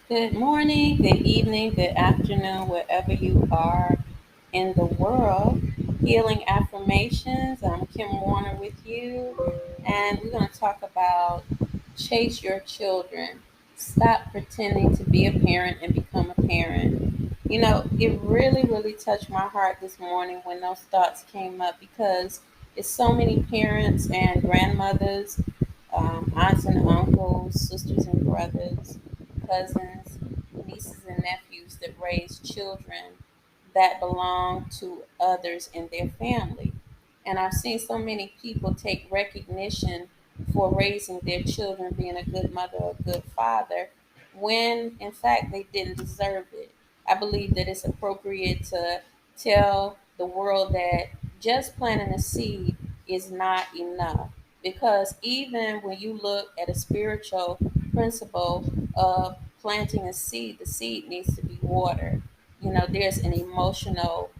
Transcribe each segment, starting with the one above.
Good morning, good evening, good afternoon, wherever you are in the world. Healing affirmations. I'm Kim Warner with you, and we're going to talk about chase your children. Stop pretending to be a parent and become a parent. It really touched my heart this morning when those thoughts came up because it's so many parents and grandmothers, aunts and uncles, sisters and brothers, cousins, nieces and nephews that raise children that belong to others in their family. And I've seen so many people take recognition for raising their children, being a good mother or a good father, when in fact they didn't deserve it. I believe that it's appropriate to tell the world that just planting a seed is not enough. Because even when you look at a spiritual principle of planting a seed, the seed needs to be watered. There's an emotional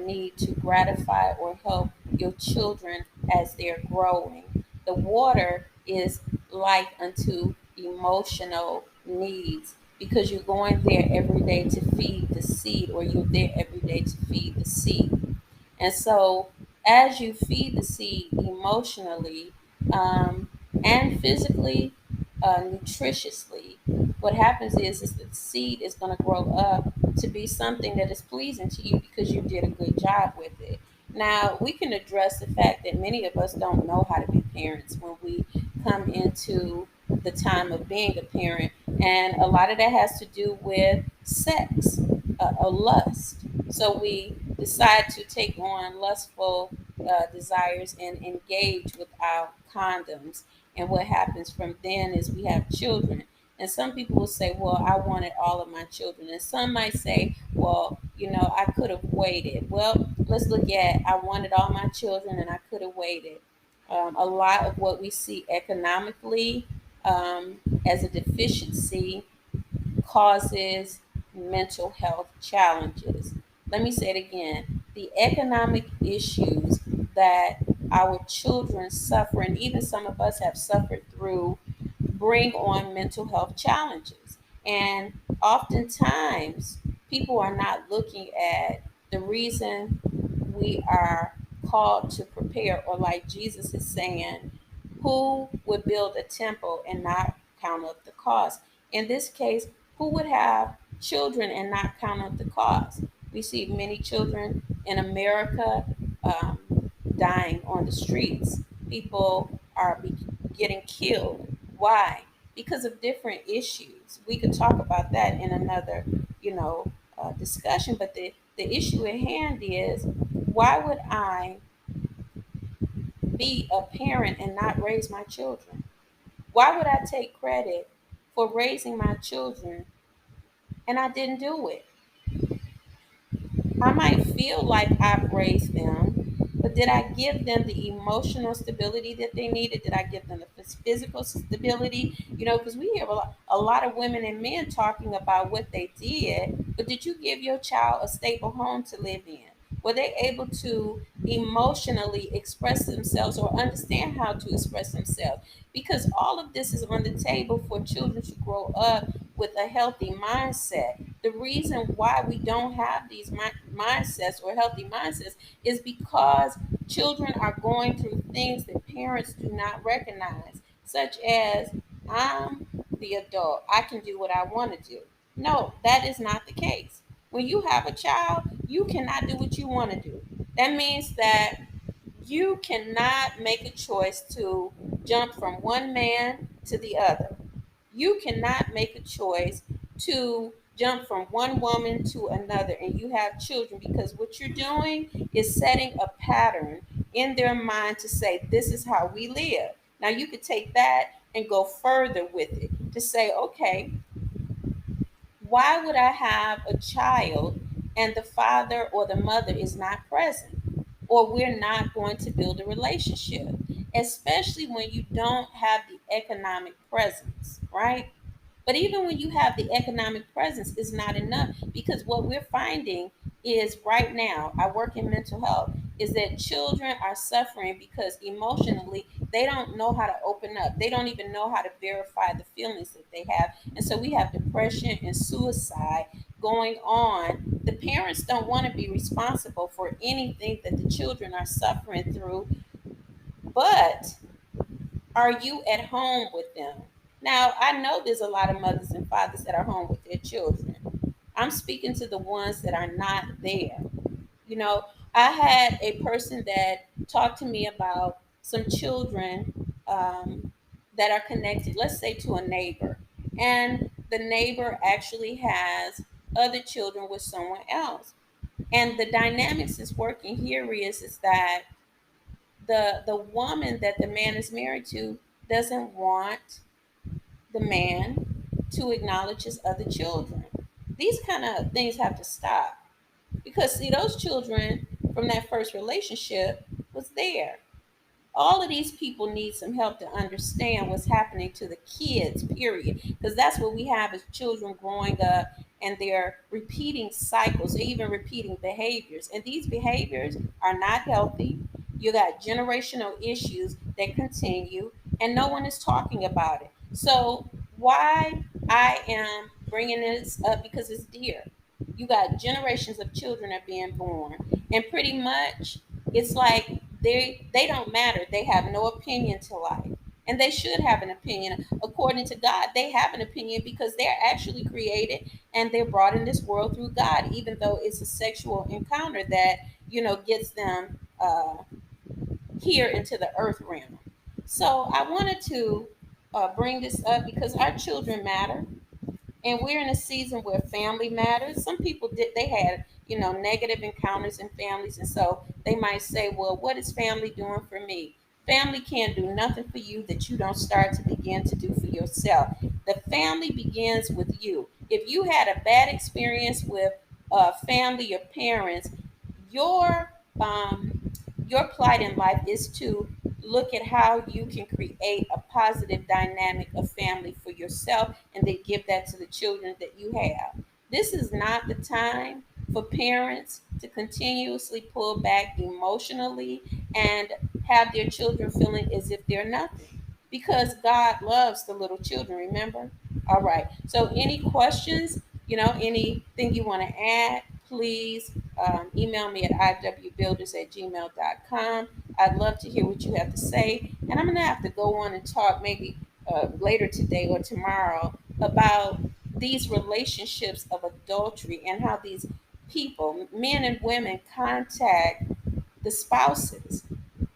need to gratify or help your children as they're growing. The water is like unto emotional needs because you're going there every day to feed the seed, or you're there every day to feed the seed. And so, as you feed the seed emotionally um, and physically, nutritiously, what happens is that the seed is going to grow up to be something that is pleasing to you because you did a good job with it. Now, we can address the fact that many of us don't know how to be parents when we come into the time of being a parent, and a lot of that has to do with sex, or lust. So we decide to take on lustful desires and engage without condoms. And what happens from then is we have children. And some people will say, well, I wanted all of my children. And some might say, well, I could have waited. Well, let's look at I wanted all my children and I could have waited. A lot of what we see economically as a deficiency causes mental health challenges. Let me say it again. The economic issues that our children suffer, and even some of us have suffered through, bring on mental health challenges. And oftentimes, people are not looking at the reason we are called to prepare, or like Jesus is saying, who would build a temple and not count up the cost? In this case, who would have children and not count up the cost? We see many children in America dying on the streets. People are getting killed. Why? Because of different issues. We could talk about that in another, discussion. But the issue at hand is, why would I be a parent and not raise my children? Why would I take credit for raising my children and I didn't do it? I might feel like I've raised them, but did I give them the emotional stability that they needed? Did I give them the physical stability? Because we hear a lot of women and men talking about what they did, but did you give your child a stable home to live in? Were they able to emotionally express themselves or understand how to express themselves? Because all of this is on the table for children to grow up with a healthy mindset. The reason why we don't have these mindsets or healthy mindsets is because children are going through things that parents do not recognize, such as, I'm the adult, I can do what I want to do. No, that is not the case. When you have a child, you cannot do what you want to do. That means that you cannot make a choice to jump from one man to the other. You cannot make a choice to jump from one woman to another and you have children, because what you're doing is setting a pattern in their mind to say, this is how we live. Now, you could take that and go further with it to say, okay, why would I have a child and the father or the mother is not present? Or we're not going to build a relationship, especially when you don't have the economic presence, right? But even when you have the economic presence, it's not enough, because what we're finding is right now, I work in mental health, is that children are suffering because emotionally they don't know how to open up. They don't even know how to verify the feelings that they have. And so we have depression and suicide going on. The parents don't want to be responsible for anything that the children are suffering through, but are you at home with them? Now, I know there's a lot of mothers and fathers that are home with their children. I'm speaking to the ones that are not there. You know, I had a person that talked to me about some children that are connected, let's say to a neighbor, and the neighbor actually has other children with someone else. And the dynamics is working here is that the woman that the man is married to doesn't want the man to acknowledge his other children. These kind of things have to stop because see those children from that first relationship was there. All of these people need some help to understand what's happening to the kids, period, because that's what we have as children growing up, and they're repeating cycles, they're even repeating behaviors, and these behaviors are not healthy. You got generational issues that continue, and no one is talking about it. So why I am bringing this up, because it's dear. You got generations of children are being born, and pretty much it's like they don't matter. They have no opinion to life, and they should have an opinion. According to God, they have an opinion because they're actually created and they're brought in this world through God, even though it's a sexual encounter that gets them here into the earth realm. So I wanted to bring this up because our children matter, and we're in a season where family matters. Some people did, they had negative encounters in families, and so they might say, well, what is family doing for me? Family can't do nothing for you that you don't start to begin to do for yourself. The family begins with you. If you had a bad experience with family, your parents, your your plight in life is to look at how you can create a positive dynamic of family for yourself and then give that to the children that you have. This is not the time for parents to continuously pull back emotionally and have their children feeling as if they're nothing, because God loves the little children, remember? All right. So any questions, anything you want to add, please email me at iwbuilders@gmail.com. I'd love to hear what you have to say. And I'm going to have to go on and talk maybe later today or tomorrow about these relationships of adultery and how these people, men and women, contact the spouses.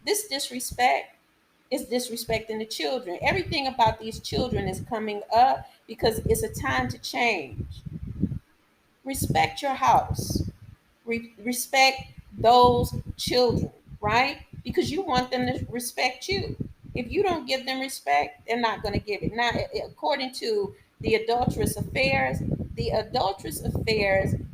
This disrespect is disrespecting the children. Everything about these children is coming up because it's a time to change. Respect your house. Respect those children, right? Because you want them to respect you. If you don't give them respect, they're not going to give it. Now, according to the adulterous affairs,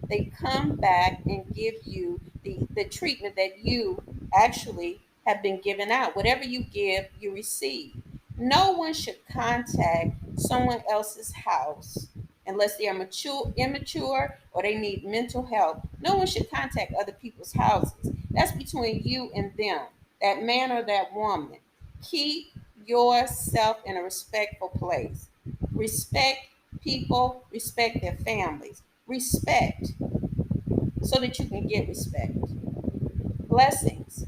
they come back and give you the treatment that you actually have been given out. Whatever you give, you receive. No one should contact someone else's house unless they are immature, or they need mental help. No one should contact other people's houses. That's between you and them, that man or that woman. Keep yourself in a respectful place. Respect people, respect their families. Respect so that you can get respect. Blessings.